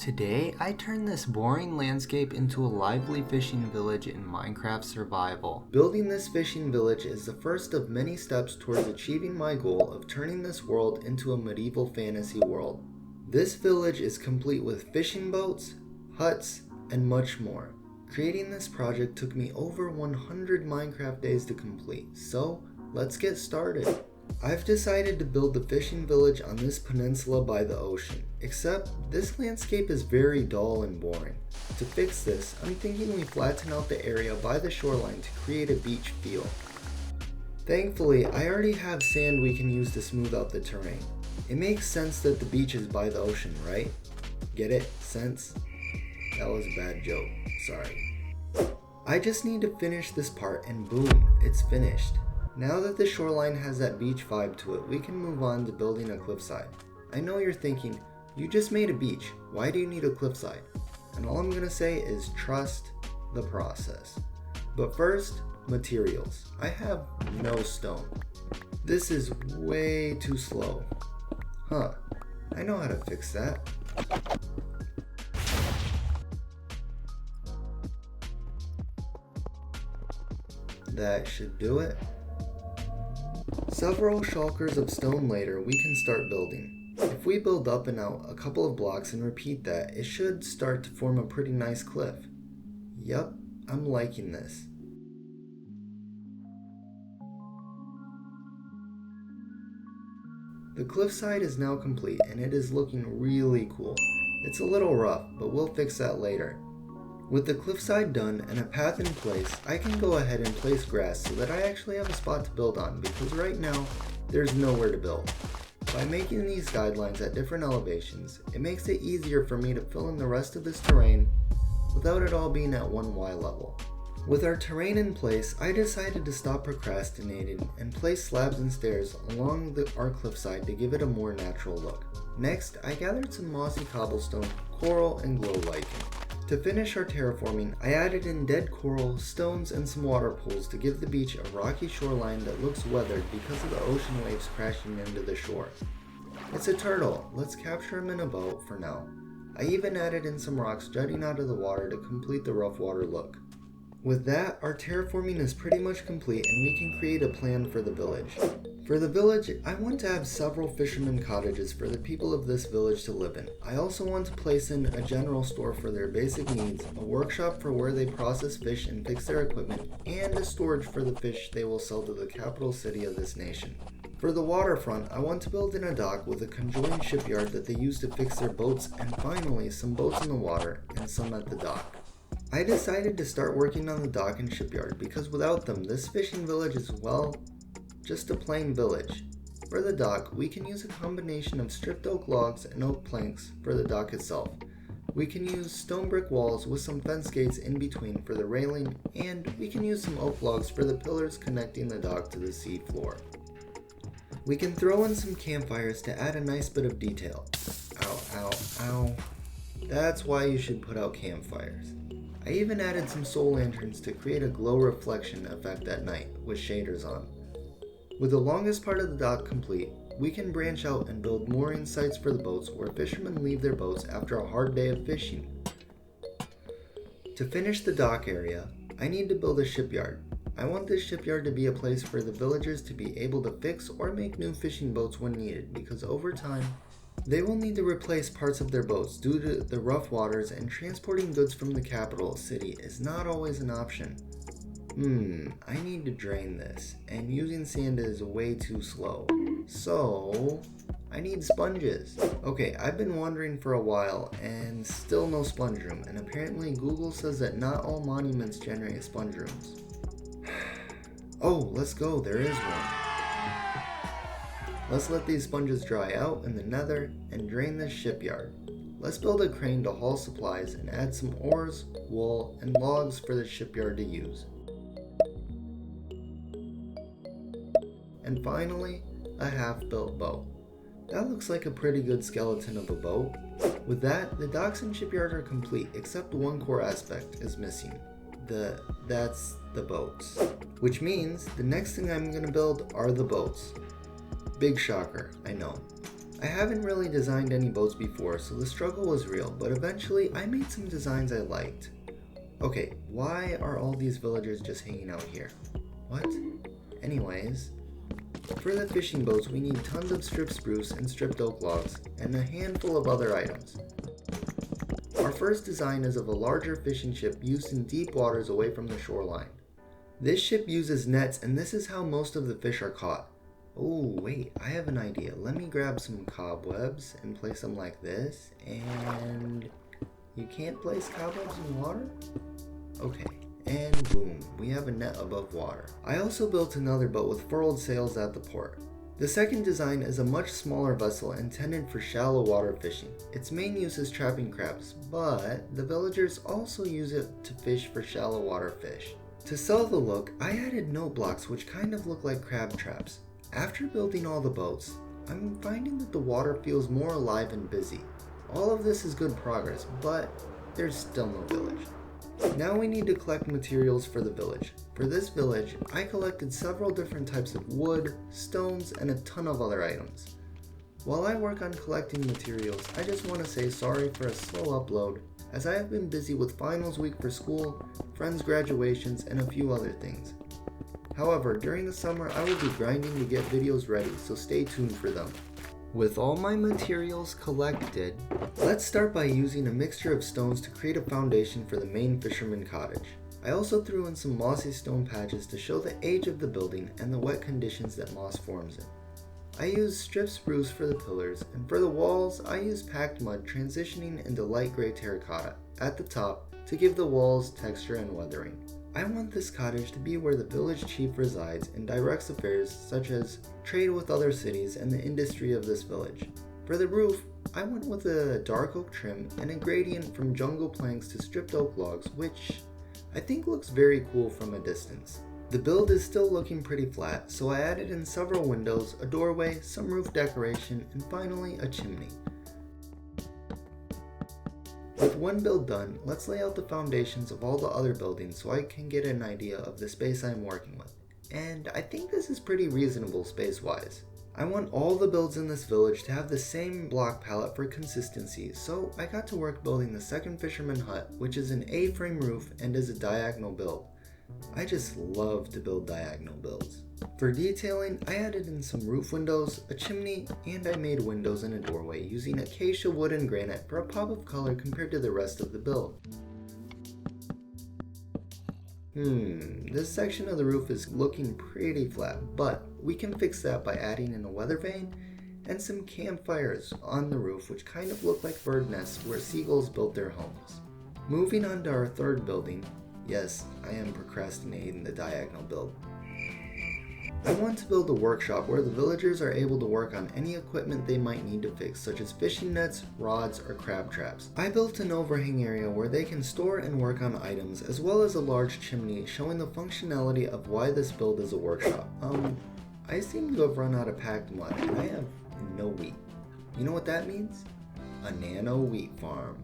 Today, I turned this boring landscape into a lively fishing village in Minecraft Survival. Building this fishing village is the first of many steps towards achieving my goal of turning this world into a medieval fantasy world. This village is complete with fishing boats, huts, and much more. Creating this project took me over 100 Minecraft days to complete, so let's get started. I've decided to build the fishing village on this peninsula by the ocean, except this landscape is very dull and boring. To fix this, I'm thinking we flatten out the area by the shoreline to create a beach feel. Thankfully, I already have sand we can use to smooth out the terrain. It makes sense that the beach is by the ocean, right? Get it? Sense? That was a bad joke, sorry. I just need to finish this part and boom, it's finished. Now that the shoreline has that beach vibe to it, we can move on to building a cliffside. I know you're thinking, you just made a beach, why do you need a cliffside? And all I'm gonna say is trust the process. But first, materials. I have no stone. This is way too slow. I know how to fix that. That should do it. Several shulkers of stone later, we can start building. If we build up and out a couple of blocks and repeat that, it should start to form a pretty nice cliff. Yup, I'm liking this. The cliffside is now complete and it is looking really cool. It's a little rough, but we'll fix that later. With the cliffside done and a path in place, I can go ahead and place grass so that I actually have a spot to build on, because right now, there's nowhere to build. By making these guidelines at different elevations, it makes it easier for me to fill in the rest of this terrain without it all being at one Y level. With our terrain in place, I decided to stop procrastinating and place slabs and stairs along our cliffside to give it a more natural look. Next, I gathered some mossy cobblestone, coral, and glow lichen. To finish our terraforming, I added in dead coral, stones, and some water pools to give the beach a rocky shoreline that looks weathered because of the ocean waves crashing into the shore. It's a turtle, let's capture him in a boat for now. I even added in some rocks jutting out of the water to complete the rough water look. With that, our terraforming is pretty much complete and we can create a plan for the village. For the village, I want to have several fishermen cottages for the people of this village to live in. I also want to place in a general store for their basic needs, a workshop for where they process fish and fix their equipment, and a storage for the fish they will sell to the capital city of this nation. For the waterfront, I want to build in a dock with a conjoined shipyard that they use to fix their boats, and finally some boats in the water and some at the dock. I decided to start working on the dock and shipyard because without them, this fishing village is, well, just a plain village. For the dock, we can use a combination of stripped oak logs and oak planks for the dock itself. We can use stone brick walls with some fence gates in between for the railing, and we can use some oak logs for the pillars connecting the dock to the sea floor. We can throw in some campfires to add a nice bit of detail. Ow, ow, ow. That's why you should put out campfires. I even added some soul lanterns to create a glow reflection effect at night with shaders on. With the longest part of the dock complete, we can branch out and build mooring sites for the boats where fishermen leave their boats after a hard day of fishing. To finish the dock area, I need to build a shipyard. I want this shipyard to be a place for the villagers to be able to fix or make new fishing boats when needed, because over time, they will need to replace parts of their boats due to the rough waters, and transporting goods from the capital city is not always an option. I need to drain this, and using sand is way too slow. So, I need sponges. Okay, I've been wondering for a while, and still no sponge room, and apparently Google says that not all monuments generate sponge rooms. Oh, let's go, there is one. Let's let these sponges dry out in the nether and drain this shipyard. Let's build a crane to haul supplies and add some oars, wool, and logs for the shipyard to use. And finally, a half-built boat. That looks like a pretty good skeleton of a boat. With that, the docks and shipyard are complete, except one core aspect is missing. That's the boats. Which means the next thing I'm gonna build are the boats. Big shocker, I know. I haven't really designed any boats before, so the struggle was real, but eventually I made some designs I liked. Okay, why are all these villagers just hanging out here? What? Anyways, for the fishing boats we need tons of stripped spruce and stripped oak logs, and a handful of other items. Our first design is of a larger fishing ship used in deep waters away from the shoreline. This ship uses nets, and this is how most of the fish are caught. Oh wait, I have an idea. Let me grab some cobwebs and place them like this, and you can't place cobwebs in water? Okay, and boom, we have a net above water. I also built another boat with furled sails at the port. The second design is a much smaller vessel intended for shallow water fishing. Its main use is trapping crabs, but the villagers also use it to fish for shallow water fish. To sell the look, I added note blocks which kind of look like crab traps. After building all the boats, I'm finding that the water feels more alive and busy. All of this is good progress, but there's still no village. Now we need to collect materials for the village. For this village, I collected several different types of wood, stones, and a ton of other items. While I work on collecting materials, I just want to say sorry for a slow upload, as I have been busy with finals week for school, friends' graduations, and a few other things. However, during the summer I will be grinding to get videos ready, so stay tuned for them. With all my materials collected, let's start by using a mixture of stones to create a foundation for the main fisherman cottage. I also threw in some mossy stone patches to show the age of the building and the wet conditions that moss forms in. I used stripped spruce for the pillars, and for the walls I used packed mud transitioning into light gray terracotta at the top to give the walls texture and weathering. I want this cottage to be where the village chief resides and directs affairs such as trade with other cities and the industry of this village. For the roof, I went with a dark oak trim and a gradient from jungle planks to stripped oak logs, which I think looks very cool from a distance. The build is still looking pretty flat, so I added in several windows, a doorway, some roof decoration, and finally a chimney. With one build done, let's lay out the foundations of all the other buildings so I can get an idea of the space I'm working with. And I think this is pretty reasonable space-wise. I want all the builds in this village to have the same block palette for consistency, so I got to work building the second fisherman hut, which is an A-frame roof and is a diagonal build. I just love to build diagonal builds. For detailing, I added in some roof windows, a chimney, and I made windows and a doorway using acacia wood and granite for a pop of color compared to the rest of the build. This section of the roof is looking pretty flat, but we can fix that by adding in a weather vane and some campfires on the roof which kind of look like bird nests where seagulls built their homes. Moving on to our third building, yes, I am procrastinating the diagonal build. I want to build a workshop where the villagers are able to work on any equipment they might need to fix, such as fishing nets, rods, or crab traps. I built an overhang area where they can store and work on items, as well as a large chimney showing the functionality of why this build is a workshop. I seem to have run out of packed mud, and I have no wheat. You know what that means? A nano wheat farm.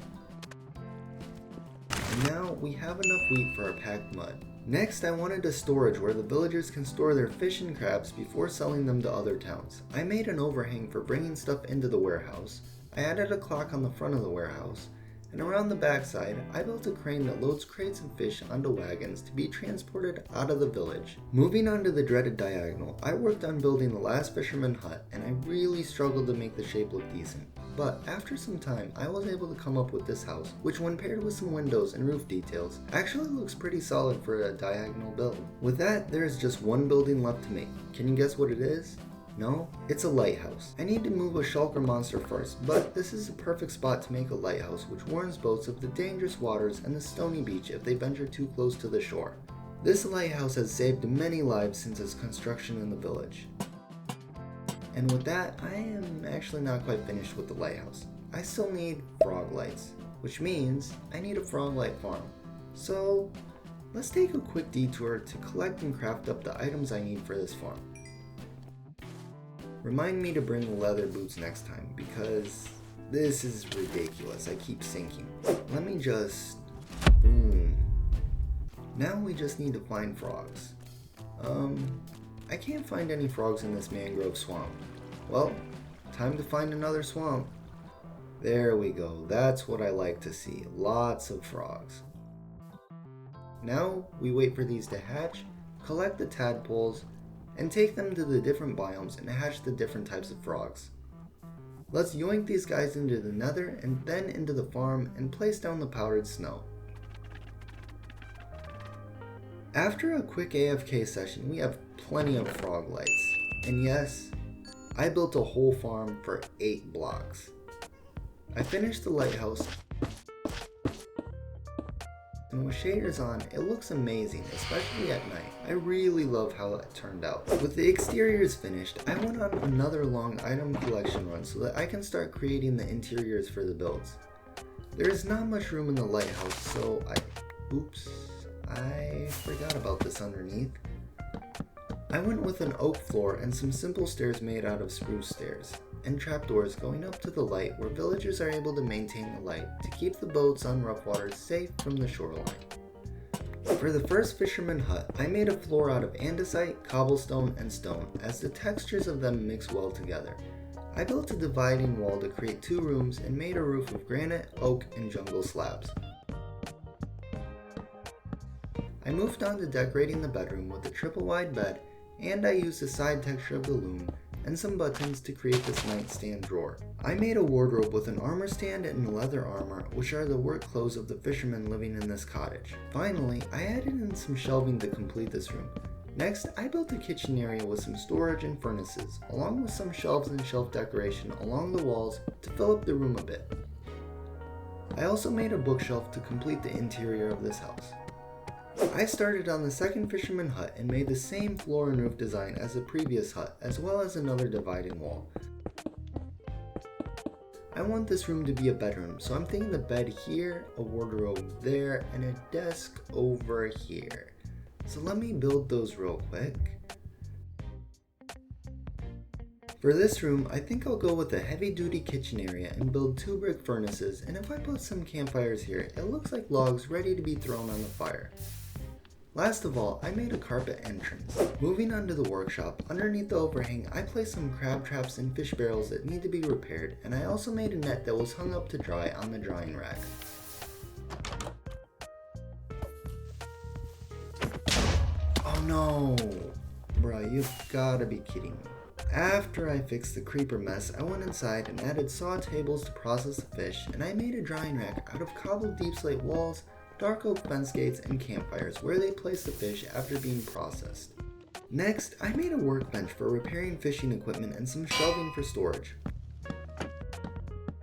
And now we have enough wheat for our packed mud. Next, I wanted a storage where the villagers can store their fish and crabs before selling them to other towns. I made an overhang for bringing stuff into the warehouse. I added a clock on the front of the warehouse, and around the backside, I built a crane that loads crates of fish onto wagons to be transported out of the village. Moving on to the dreaded diagonal, I worked on building the last fisherman hut, and I really struggled to make the shape look decent. But after some time, I was able to come up with this house, which when paired with some windows and roof details, actually looks pretty solid for a diagonal build. With that, there is just one building left to make. Can you guess what it is? No? It's a lighthouse. I need to move a shulker monster first, but this is a perfect spot to make a lighthouse which warns boats of the dangerous waters and the stony beach if they venture too close to the shore. This lighthouse has saved many lives since its construction in the village. And with that, I am actually not quite finished with the lighthouse. I still need frog lights, which means I need a frog light farm. So let's take a quick detour to collect and craft up the items I need for this farm. Remind me to bring leather boots next time because this is ridiculous. I keep sinking. Let me just... boom. Now we just need to find frogs. I can't find any frogs in this mangrove swamp. Well, time to find another swamp. There we go, that's what I like to see, lots of frogs. Now we wait for these to hatch, collect the tadpoles, and take them to the different biomes and hatch the different types of frogs. Let's yoink these guys into the nether and then into the farm and place down the powdered snow. After a quick AFK session, we have plenty of frog lights. And yes, I built a whole farm for 8 blocks. I finished the lighthouse, and with shaders on, it looks amazing, especially at night. I really love how it turned out. With the exteriors finished, I went on another long item collection run so that I can start creating the interiors for the builds. There is not much room in the lighthouse, so I forgot about this underneath. I went with an oak floor and some simple stairs made out of spruce stairs, and trapdoors going up to the light where villagers are able to maintain the light to keep the boats on rough waters safe from the shoreline. For the first fisherman hut, I made a floor out of andesite, cobblestone, and stone as the textures of them mix well together. I built a dividing wall to create 2 rooms and made a roof of granite, oak, and jungle slabs. I moved on to decorating the bedroom with a triple wide bed, and I used the side texture of the loom and some buttons to create this nightstand drawer. I made a wardrobe with an armor stand and leather armor, which are the work clothes of the fishermen living in this cottage. Finally, I added in some shelving to complete this room. Next, I built a kitchen area with some storage and furnaces, along with some shelves and shelf decoration along the walls to fill up the room a bit. I also made a bookshelf to complete the interior of this house. I started on the second fisherman hut and made the same floor and roof design as the previous hut, as well as another dividing wall. I want this room to be a bedroom, so I'm thinking the bed here, a wardrobe there, and a desk over here. So let me build those real quick. For this room, I think I'll go with a heavy-duty kitchen area and build 2 brick furnaces, and if I put some campfires here, it looks like logs ready to be thrown on the fire. Last of all, I made a carpet entrance. Moving on to the workshop, underneath the overhang, I placed some crab traps and fish barrels that need to be repaired, and I also made a net that was hung up to dry on the drying rack. Oh no! Bruh, you've gotta be kidding me. After I fixed the creeper mess, I went inside and added saw tables to process the fish, and I made a drying rack out of cobbled deep slate walls, dark oak fence gates, and campfires where they place the fish after being processed. Next, I made a workbench for repairing fishing equipment and some shelving for storage.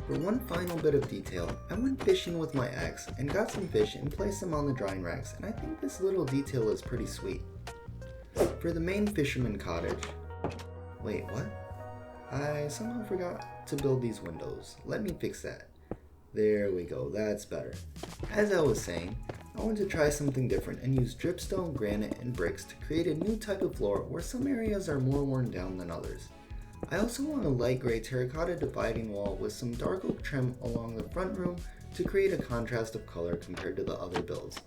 For one final bit of detail, I went fishing with my axe and got some fish and placed them on the drying racks, and I think this little detail is pretty sweet. For the main fisherman cottage, wait, what? I somehow forgot to build these windows. Let me fix that. There we go, that's better. As I was saying, I wanted to try something different and use dripstone, granite, and bricks to create a new type of floor where some areas are more worn down than others. I also want a light gray terracotta dividing wall with some dark oak trim along the front room to create a contrast of color compared to the other builds.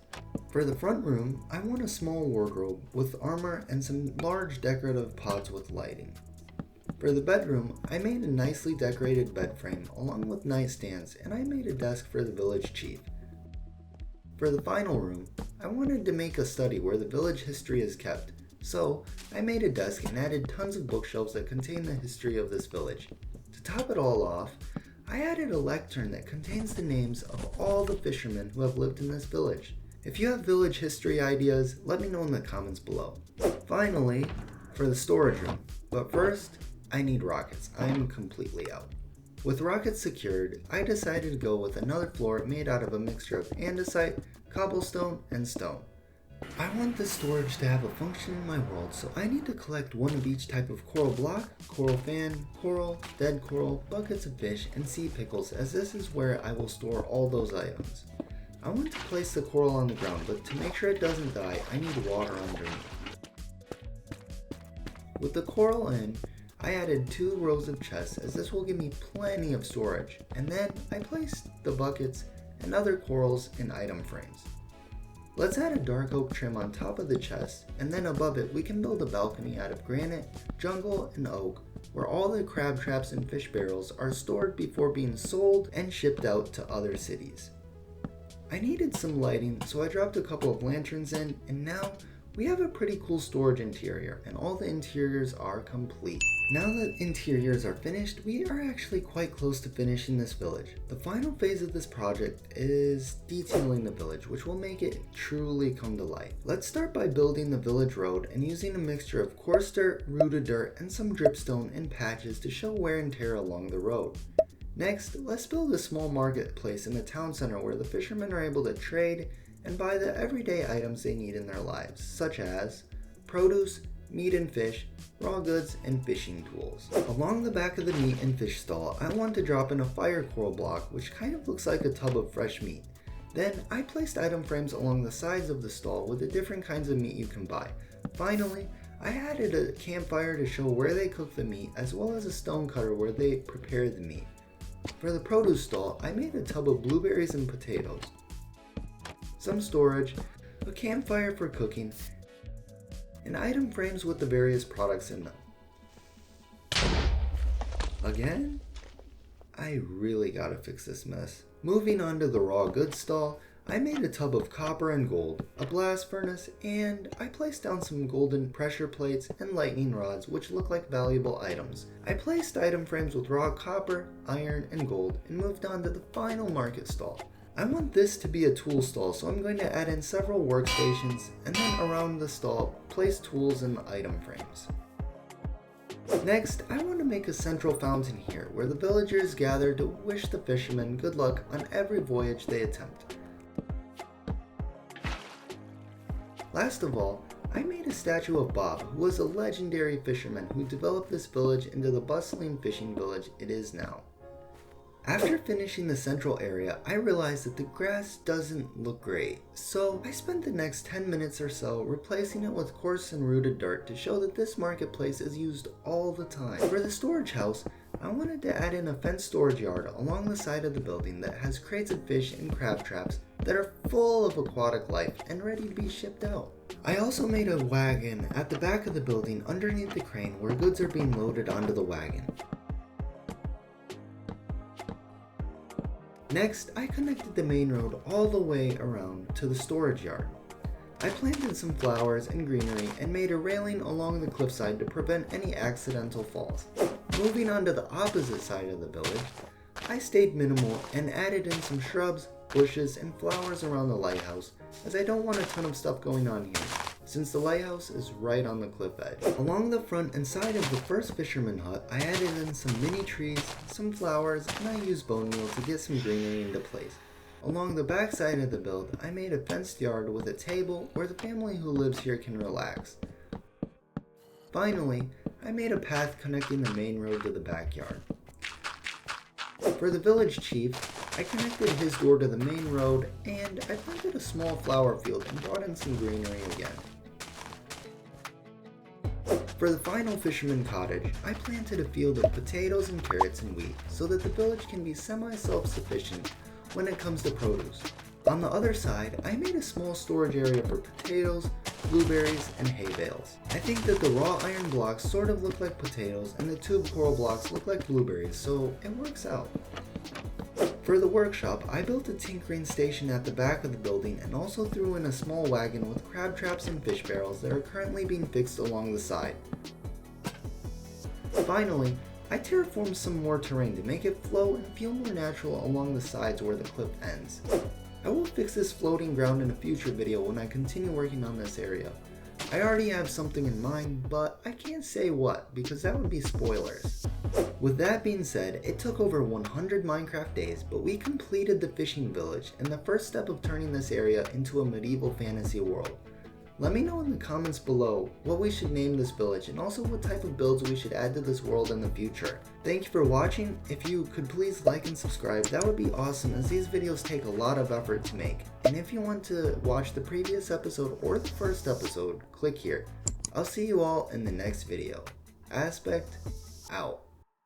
For the front room, I want a small wardrobe with armor and some large decorative pots with lighting. For the bedroom, I made a nicely decorated bed frame along with nightstands, and I made a desk for the village chief. For the final room, I wanted to make a study where the village history is kept, so I made a desk and added tons of bookshelves that contain the history of this village. To top it all off, I added a lectern that contains the names of all the fishermen who have lived in this village. If you have village history ideas, let me know in the comments below. Finally, for the storage room, but first, I need rockets. I am completely out. With rockets secured, I decided to go with another floor made out of a mixture of andesite, cobblestone, and stone. I want this storage to have a function in my world, so I need to collect one of each type of coral block, coral fan, coral, dead coral, buckets of fish, and sea pickles, as this is where I will store all those items. I want to place the coral on the ground, but to make sure it doesn't die, I need water underneath. With the coral in, I added 2 rows of chests, as this will give me plenty of storage, and then I placed the buckets and other corals in item frames. Let's add a dark oak trim on top of the chest, and then above it we can build a balcony out of granite, jungle, and oak where all the crab traps and fish barrels are stored before being sold and shipped out to other cities. I needed some lighting, so I dropped a couple of lanterns in, and now we have a pretty cool storage interior, and all the interiors are complete. Now that interiors are finished, we are actually quite close to finishing this village. The final phase of this project is detailing the village, which will make it truly come to life. Let's start by building the village road and using a mixture of coarse dirt, rooted dirt, and some dripstone and patches to show wear and tear along the road. Next, let's build a small marketplace in the town center where the fishermen are able to trade and buy the everyday items they need in their lives, such as produce, meat and fish, raw goods, and fishing tools. Along the back of the meat and fish stall, I want to drop in a fire coral block, which kind of looks like a tub of fresh meat. Then, I placed item frames along the sides of the stall with the different kinds of meat you can buy. Finally, I added a campfire to show where they cook the meat, as well as a stone cutter where they prepare the meat. For the produce stall, I made a tub of blueberries and potatoes, some storage, a campfire for cooking, and item frames with the various products in them. Again? I really gotta fix this mess. Moving on to the raw goods stall, I made a tub of copper and gold, a blast furnace, and I placed down some golden pressure plates and lightning rods which look like valuable items. I placed item frames with raw copper, iron, and gold and moved on to the final market stall. I want this to be a tool stall, so I'm going to add in several workstations and then around the stall place tools and item frames. Next, I want to make a central fountain here where the villagers gather to wish the fishermen good luck on every voyage they attempt. Last of all, I made a statue of Bob, who was a legendary fisherman who developed this village into the bustling fishing village it is now. After finishing the central area, I realized that the grass doesn't look great, so I spent the next 10 minutes or so replacing it with coarse and rooted dirt to show that this marketplace is used all the time. For the storage house, I wanted to add in a fenced storage yard along the side of the building that has crates of fish and crab traps that are full of aquatic life and ready to be shipped out. I also made a wagon at the back of the building underneath the crane where goods are being loaded onto the wagon. Next, I connected the main road all the way around to the storage yard. I planted some flowers and greenery and made a railing along the cliffside to prevent any accidental falls. Moving on to the opposite side of the village, I stayed minimal and added in some shrubs, bushes, and flowers around the lighthouse, as I don't want a ton of stuff going on here, since the lighthouse is right on the cliff edge. Along the front and side of the first fisherman hut, I added in some mini trees, some flowers, and I used bone meal to get some greenery into place. Along the back side of the build, I made a fenced yard with a table where the family who lives here can relax. Finally, I made a path connecting the main road to the backyard. For the village chief, I connected his door to the main road, and I planted a small flower field and brought in some greenery again. For the final fisherman cottage, I planted a field of potatoes and carrots and wheat so that the village can be semi-self-sufficient when it comes to produce. On the other side, I made a small storage area for potatoes, blueberries, and hay bales. I think that the raw iron blocks sort of look like potatoes and the tube coral blocks look like blueberries, so it works out. For the workshop, I built a tinkering station at the back of the building and also threw in a small wagon with crab traps and fish barrels that are currently being fixed along the side. Finally, I terraformed some more terrain to make it flow and feel more natural along the sides where the cliff ends. I will fix this floating ground in a future video when I continue working on this area. I already have something in mind, but I can't say what because that would be spoilers. With that being said, it took over 100 Minecraft days, but we completed the fishing village and the first step of turning this area into a medieval fantasy world. Let me know in the comments below what we should name this village and also what type of builds we should add to this world in the future. Thank you for watching. If you could please like and subscribe, that would be awesome as these videos take a lot of effort to make. And if you want to watch the previous episode or the first episode, click here. I'll see you all in the next video. Aspect out.